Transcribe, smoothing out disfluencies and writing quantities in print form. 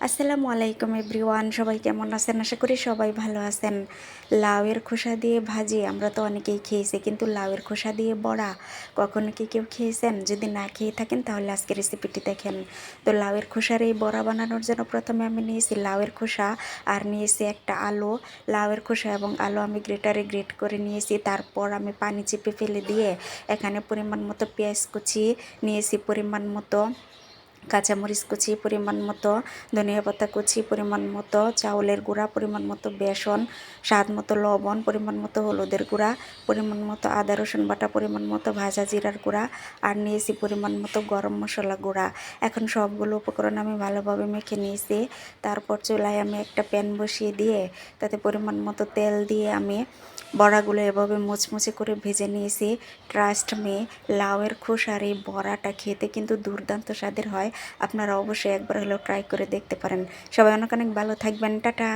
আসসালামু আলাইকুম এভরিওয়ান, সবাই কেমন আছেন? আশা করি সবাই ভালো আছেন। লাউয়ের খোসা দিয়ে ভাজি আমরা তো অনেকেই খেয়েছি, কিন্তু লাউয়ের খোসা দিয়ে বড়া কখনো কি কেউ খেয়েছেন? যদি না খেয়ে থাকেন তাহলে আজকে রেসিপিটি দেখেন। তো লাউয়ের খোসার এই বড়া বানানোর জন্য প্রথমে আমি নিয়েছি লাউয়ের খোসা আর নিয়েছি একটা আলু। লাউয়ের খোসা এবং আলু আমি গ্রেটারে গ্রেট করে নিয়েছি। তারপর আমি পানি চেপে ফেলে দিয়ে এখানে পরিমাণ মতো পেঁয়াজ কুচি নিয়েছি, পরিমাণ মতো কাঁচামরিচ কুচি, পরিমাণ মতো ধনিয়া পাতা কুচি, পরিমাণ মতো চাউলের গুঁড়া, পরিমাণ মতো বেসন, স্বাদ মতো লবণ, পরিমাণ মতো হলুদের গুঁড়া, পরিমাণ মতো আদা রসুন বাটা, পরিমাণ মতো ভাজা জিরার গুঁড়া আর নিয়েছি পরিমাণ মতো গরম মশলা গুঁড়া। এখন সবগুলো উপকরণ আমি ভালোভাবে মেখে নিয়েছি। তারপর চুলায় আমি একটা প্যান বসিয়ে দিয়ে তাতে পরিমাণ মতো তেল দিয়ে আমি বড়াগুলো এভাবে মুচমুচে করে ভেজে নিয়েছি। ট্রাস্ট মি, লাউয়ের খোসার এই বড়াটা খেতে কিন্তু দুর্দান্ত স্বাদের হয়। আপনারা অবশ্যই একবার হলেও ট্রাই করে দেখতে পারেন। সবাই অনেক অনেক ভালো থাকবেন। টাটা।